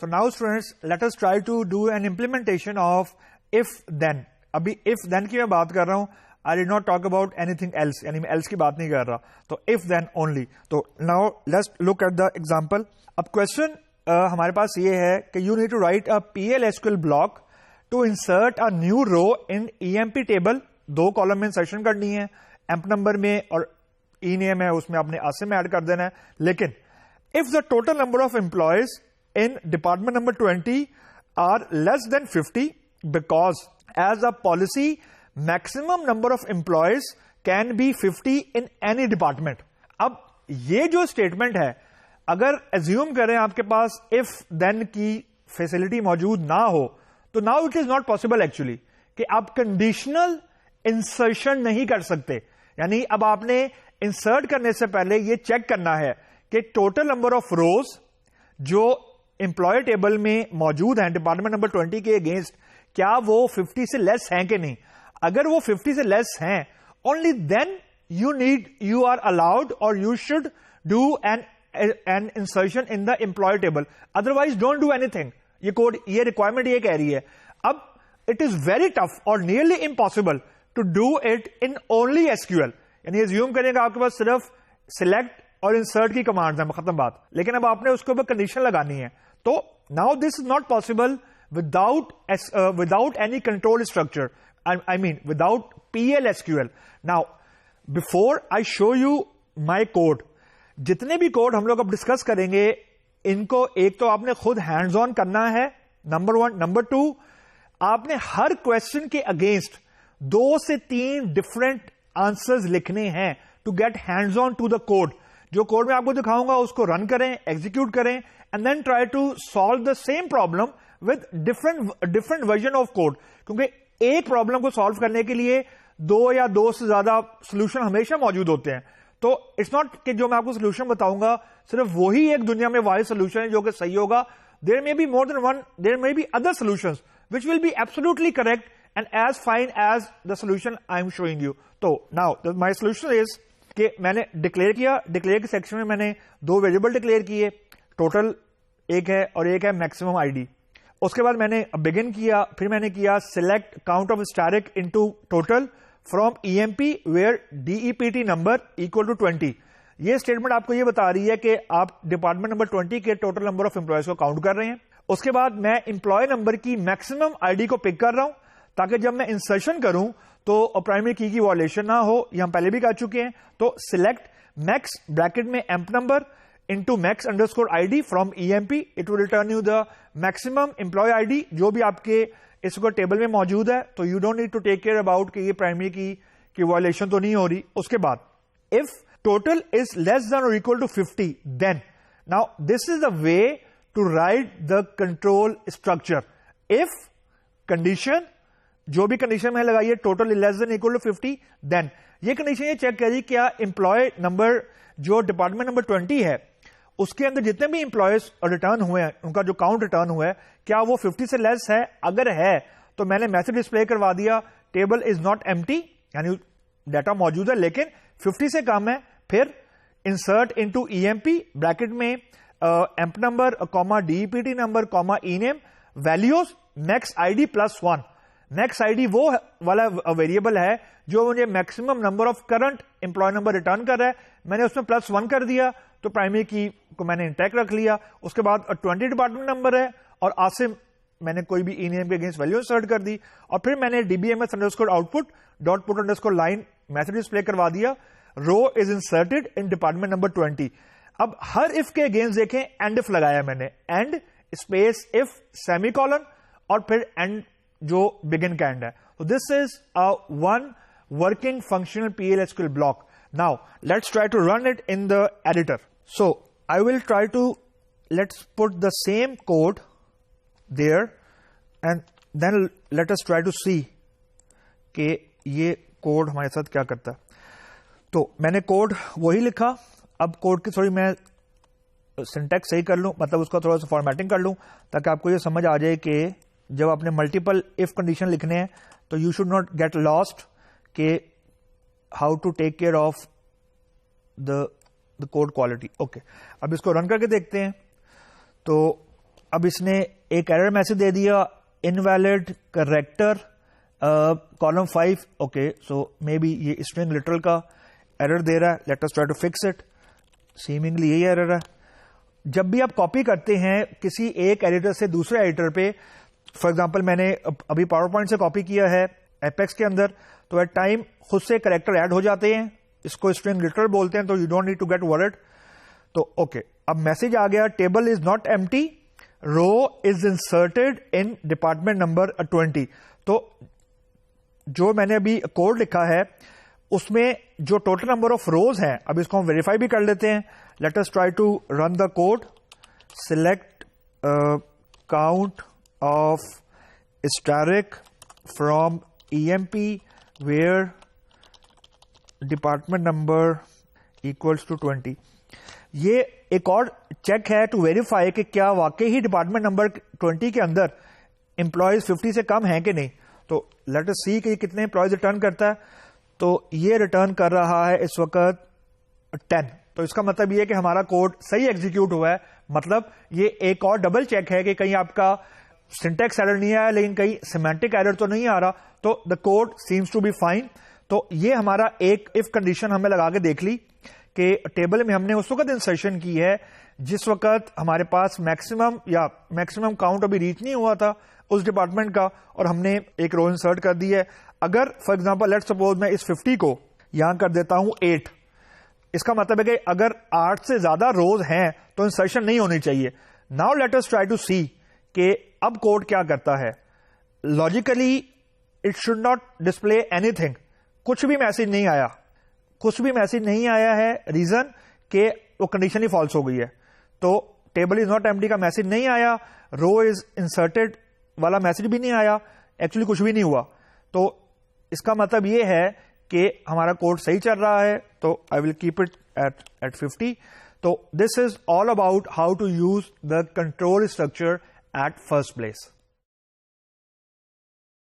So now students, let us try to do an implementation of if then. ابھی if then کی میں بات کر رہا ہوں. I did not talk about anything else, یعنی میں else کی بات نہیں کر رہا. تو if then only. تو now let's look at the example. اب question ہمارے پاس یہ ہے کہ you need to write a PL/SQL block to insert a new row in EMP table. 2 column میں انسرشن کرنی ہے, emp نمبر میں اور ای نیم ہے اس میں آپ نے عاصم ایڈ کر دینا ہے. لیکن if the total number of employees in department number 20 are less than 50, because as a policy maximum number of employees can be 50 in any department. اب یہ جو اسٹیٹمنٹ ہے, اگر ایزیوم کریں آپ کے پاس if then کی فیسلٹی موجود نہ ہو تو now it is not possible actually کہ آپ کنڈیشنل انسرشن نہیں کر سکتے. یعنی اب آپ نے انسرٹ کرنے سے پہلے یہ چیک کرنا ہے کہ ٹوٹل نمبر آف روز جو امپلائی ٹیبل میں موجود ہیں ڈپارٹمنٹ نمبر 20 کے اگینسٹ, کیا وہ 50 سے لیس ہیں کہ نہیں. اگر وہ 50 سے لیس ہیں, only then you are allowed اور you should do an insertion in the employee table. Otherwise don't do anything. یہ کوڈ, یہ ریکوائرمنٹ یہ کہہ رہی ہے. اب اٹ از ویری ٹف اور nearly impossible to do it in only SQL. یعنی ایزیوم کریں گا آپ کے پاس صرف سلیکٹ اور انسرٹ کی کمانڈ ہیں, ختم بات. لیکن اب آپ نے اس کے اوپر کنڈیشن لگانی ہے. تو now this is not possible without any control structure, I mean without PL/SQL. Now before I show you my code, جتنے بھی کوڈ ہم لوگ اب ڈسکس کریں گے ان کو ایک تو آپ نے خود ہینڈز آن کرنا ہے, نمبر 1. نمبر 2, آپ نے ہر کوشچن کے اگینسٹ 2 سے 3 ڈفرنٹ آنسرز لکھنے ہیں to get hands on to the code. جو کوڈ میں آپ کو دکھاؤں گا اس کو رن کریں, ایگزیکیوٹ کریں, and then try to solve the same problem with different version of code. کیونکہ ایک پرابلم کو سالو کرنے کے لیے 2 یا 2 سے زیادہ سولوشن ہمیشہ موجود ہوتے ہیں. تو اٹس ناٹ کہ جو میں آپ کو سولوشن بتاؤں گا صرف وہی ایک دنیا میں واحد سولوشن ہے جو کہ صحیح ہوگا. There may be more than one, there may be other solutions which will be absolutely correct and as fine as the solution I am showing you. So now my solution is کہ میں نے declare کیا, declare کے section میں میں نے 2 variable declare کیے, total ایک ہے اور ایک ہے میکسیمم ID. اس کے بعد میں نے بگن کیا, پھر میں نے کیا select count of asterisk into total from EMP where DEPT number equal to 20. یہ اسٹیٹمنٹ آپ کو یہ بتا رہی ہے کہ آپ ڈپارٹمنٹ نمبر 20 کے ٹوٹل نمبر آف امپلائیز کو کاؤنٹ کر رہے ہیں. اس کے بعد میں امپلائی نمبر کی میکسیمم ID کو پک کر رہا ہوں تاکہ جب میں انسرشن کروں تو پرائمری کی وائلیشن نہ ہو. یہ ہم پہلے بھی کر چکے ہیں. تو سلیکٹ میکس بریکٹ میں emp number into max underscore ID from EMP, it will return you the maximum employee ID جو بھی آپ کے اس کو ٹیبل میں موجود ہے. تو you don't need to take care about کہ یہ پرائمری کی وائلیشن تو نہیں ہو رہی. اس کے بعد if total is less than اور equal to 50, then now this is the way to write the control structure. If condition, جو بھی کنڈیشن میں لگائیے total less than equal to 50, then یہ کنڈیشن یہ چیک کریے کیا امپلائی نمبر جو ڈپارٹمنٹ نمبر 20 ہے اس کے اندر جتنے بھی امپلائیز ریٹرن ہوئے ہیں ان کا جو کاؤنٹ ریٹرن ہوا ہے کیا وہ 50 سے لیس ہے. اگر ہے تو میں نے میسج ڈسپلے کروا دیا ٹیبل از ناٹ ایمٹی, یعنی ڈیٹا موجود ہے لیکن 50 سے کم ہے. پھر انسرٹ انٹو EMP بریکٹ میں emp number comma DEPT number comma E name values max ID plus 1. Max ID وہ والا ویریبل ہے جو مجھے maximum number of current employee number return کر رہا ہے. میں نے اس میں پلس 1 کر دیا تو پرائمری کی کو میں نے انٹیک رکھ لیا. اس کے بعد 20 ڈپارٹمنٹ نمبر ہے اور عاصم میں نے کوئی بھی ای نیم کے اگینسٹ ویلیو انسرٹ کر دی. اور پھر میں نے DBMS underscore output dot put underscore line message display کروا دیا row is inserted in department number 20. اب ہر اف کے اگینسٹ دیکھیں اینڈ اف لگایا میں نے, end space if semicolon اور پھر اینڈ جو بگن کا اینڈ ہے. So this is a one working functional PL/SQL block. Now let's try to run it in the editor. So I will try to, let's put the same code there and then let us try to see کہ یہ code ہمارے ساتھ کیا کرتا ہے. تو میں نے کوڈ وہی لکھا. اب کوڈ کی تھوڑی میں سنٹیکس صحیح کر لوں, مطلب اس کا تھوڑا سا فارمیٹنگ کر لوں تاکہ آپ کو یہ سمجھ آ جائے کہ جب آپ نے ملٹیپل اف کنڈیشن لکھنے ہیں تو you should not get lost کہ how to take care of the code quality. Okay, اب اس کو رن کر کے دیکھتے ہیں. تو اب اس نے ایک ایرر میسج دے دیا, invalid character column 5. Okay, so maybe یہ اسٹرنگ لٹرل کا ایرر دے رہا ہے. Let us try to fix it. Seemingly یہی ایرر ہے. جب بھی آپ کاپی کرتے ہیں کسی ایک ایڈیٹر سے دوسرے ایڈیٹر پہ, فار ایگزامپل میں نے ابھی پاور پوائنٹ سے کاپی کیا ہے ایپیکس کے اندر, تو ایٹ ٹائم خود سے کریکٹر ایڈ ہو جاتے ہیں, اس کو اسٹرنگ لٹرل بولتے ہیں, تو you don't need to get word. تو اوکے, اب میسج آ گیا, table is not empty, row is inserted in department number 20. تو جو میں نے ابھی کوڈ لکھا ہے اس میں جو ٹوٹل نمبر آف روز ہیں, اب اس کو ہم ویریفائی بھی کر لیتے ہیں. Let us try to run the code. Select count of asterisk from EMP where department number equals to 20. یہ ایک اور چیک ہے ٹو ویریفائی کہ کیا واقعی ہی ڈپارٹمنٹ نمبر 20 کے اندر امپلائیز 50 سے کم ہیں کہ نہیں. تو لیٹ اس سی کہ یہ کتنے امپلائیز ریٹرن کرتا ہے. تو یہ ریٹرن کر رہا ہے اس وقت 10. تو اس کا مطلب یہ کہ ہمارا کوڈ صحیح ایگزیکیوٹ ہوا ہے. مطلب یہ ایک اور ڈبل چیک ہے کہ کہیں آپ کا سنٹیکس ایرر نہیں آیا لیکن کہیں سیمانٹک ایرر تو نہیں آ رہا. تو the code seems to be fine. تو یہ ہمارا ایک اف کنڈیشن ہمیں لگا کے دیکھ لی کہ ٹیبل میں ہم نے اس وقت انسرشن کی ہے جس وقت ہمارے پاس میکسیمم کاؤنٹ ابھی ریچ نہیں ہوا تھا اس ڈپارٹمنٹ کا, اور ہم نے ایک رو انسرٹ کر دی ہے. اگر فار ایگزامپل لیٹ سپوز میں اس 50 کو یہاں کر دیتا ہوں 8, اس کا مطلب ہے کہ اگر 8 سے زیادہ روز ہیں تو انسرشن نہیں ہونی چاہیے. Now let's us try see سی کہ اب کوڈ کیا کرتا ہے. Logically it should not display anything. کچھ بھی میسج نہیں آیا ہے. ریزن کہ وہ کنڈیشن ہی فالس ہو گئی ہے. تو ٹیبل از ناٹ ایمٹی کا میسج نہیں آیا, رو از انسرٹیڈ والا میسج بھی نہیں آیا, ایکچولی کچھ بھی نہیں ہوا. تو اس کا مطلب یہ ہے کہ ہمارا کوڈ صحیح چل رہا ہے. تو I will keep it at 50. تو this is all about how to use the control structure at first place.